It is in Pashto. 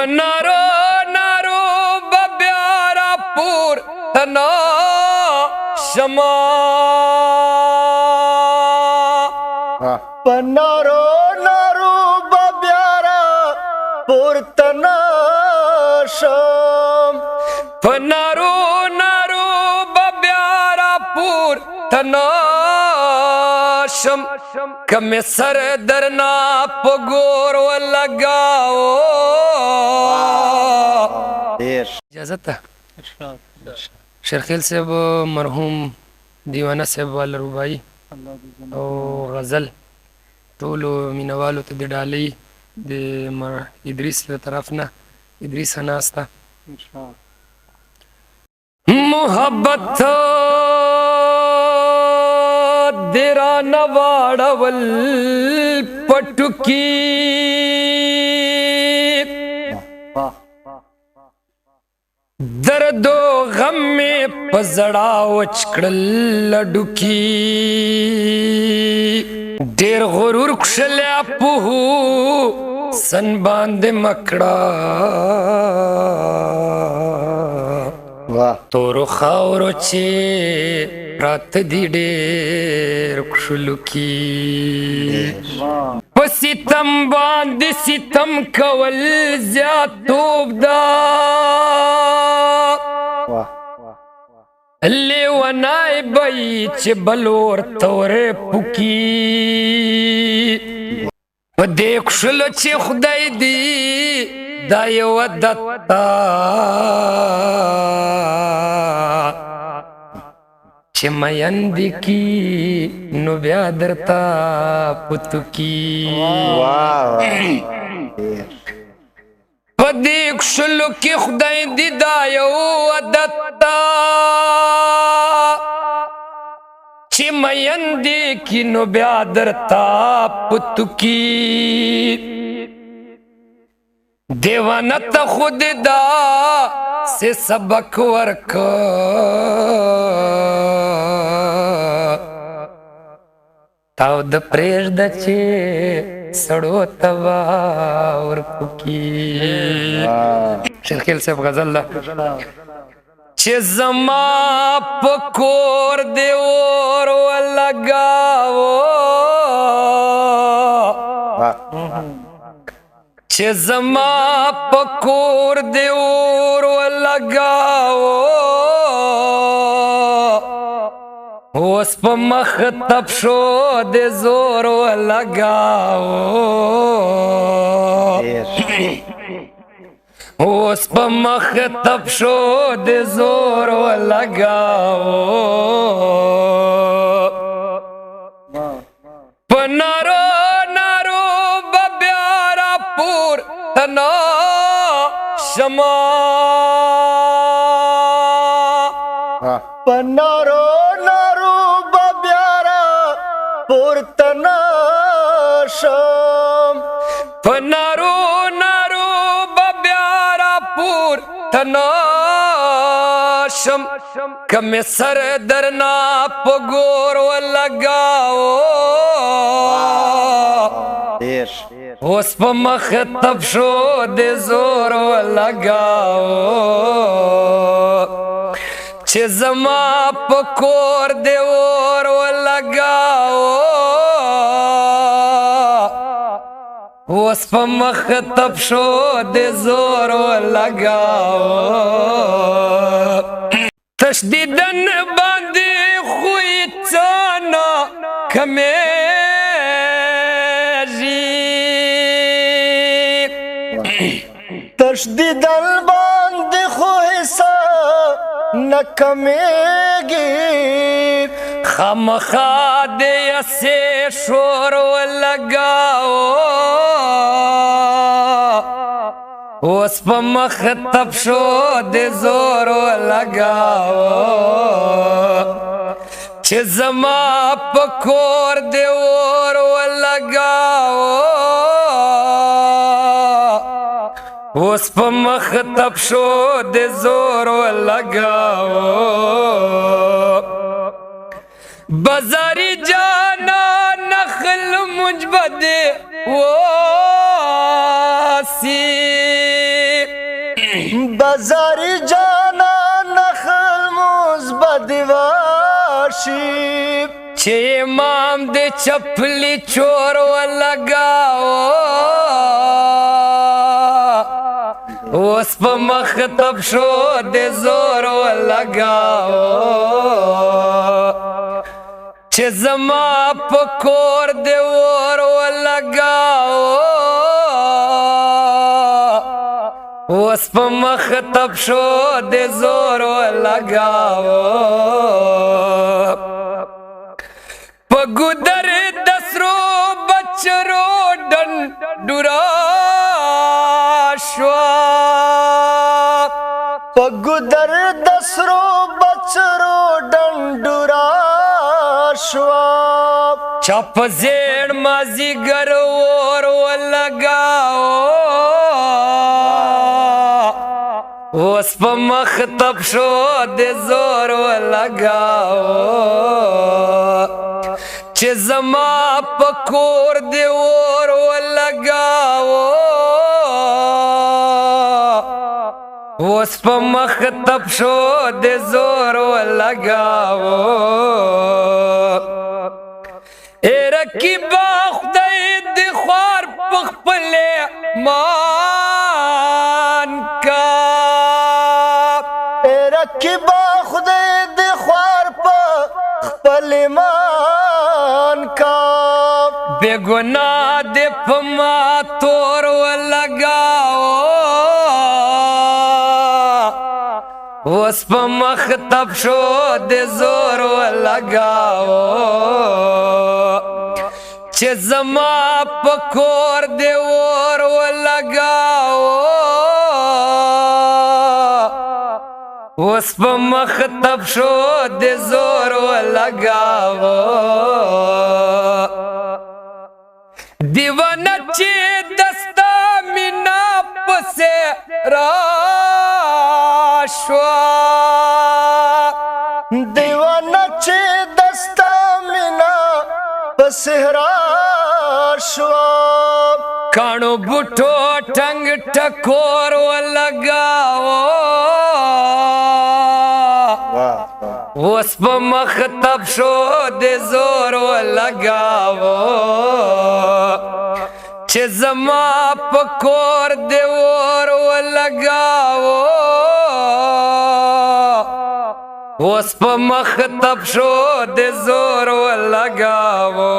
فنارو نارو ببیارا پور تنا شما پنارو نارو ببیارا پور تنا شم فنارو نارو ببیارا پور تنا شم کمی سر درنا پگور و لگاو اجازت ہے شرخیل صاحب مرحوم دیوانه صاحب والا رباعي او غزل ټولو مینوالو ته د ډالۍ د ادریس له طرف نه ادریس ناسته محبت دیرا نواړول پټکی درد و غم میں پزڑا وچکڑل لڈکی ډیر غرور کشلیا پوہو سن باند مکڑا تورو خاورو چه رات دی ډیر کشلو کی په ستم باندې ستم کول زیاتوب دا لیونای بای چه بلور تور پوکی پا دیکھ شلو چه خدای دی دای ودتا چه میندی کی نو بیادرتا پتو کی پا دیکھ شلو کی خدای دی دای ودتا چی میندی کی نو بیادرتا پتو کی دیوانت خود دا سے سبق ورکا تاو دا پریش دا چی سڑو توا ورکو کی شرخیل صاحب غزل دا چه زما پکور دیور و لگاو چه زما پکور دیور و لگاو اوس پا مخ تب شو دی زور و لگاو اوس پا مخ تب شو دی زور و لگاو پا نارو نارو ببیارا پور تنا شما پنارو نارو ببیارا پور تنا شم پنارو نارو ببیارا پور تنا شم کمی سر درنا پگور و لگاو اوس پا مخ تب شو دی زور و لگاو چه زما پکور دیور و لگاو اوس پا مخ تب شو دی زور و لگاو تشدیدن باندی خوی تانا کمیجی تشدید الباند خویسا نکمیگی خامخا دیا سے شور و لگاو اوس پا مخ تب شو دی زور و لگاو چه زما پکور دیور و لگاو اوس پا مخ تب شو دی زور و لگاو بازاری جانا نخل مجبد واسی بازاری جانا نخل موز بدواشی چې امام دې چپلی چور ولګاو اوس په مخ تب شو دې زور ولګاو چې زما په کور دې ور ولګاو اوس په مخ تب شو دې زور ولګاو په ګودر د سرو بچرو ډنډورا شوا پګودر دسرو بچرو ډنډورا شوا چپ زیړ مازی ګر ور ولګاو اوس په مخ تب شو دې زور ولګاو چې زما په کور دې ور ولګاو اوس په مخ تب شو دې زور ولګاو اے رقیبا خدای دې خوار په خپل مان کا اے رقیبا خدای دې خوار په خپل مان کا بے گناہ دے پما تور ولگاو اوس په مخ تب شو دے زور ولگاو چې زما په کور دے ور ولگاو اوس په مخ تب شو دے زور ولگاو دیوانه چې دستا مینا پسې راشوا دیوانه چې دستا مینا پسهرا شوا کانو بوټو ټنګ ټکور ولګاو اوس په مخ تب شو دې زور ولګاو چې زما په کور دې ور ولګاو اوس په مخ تب شو دې زور ولګاو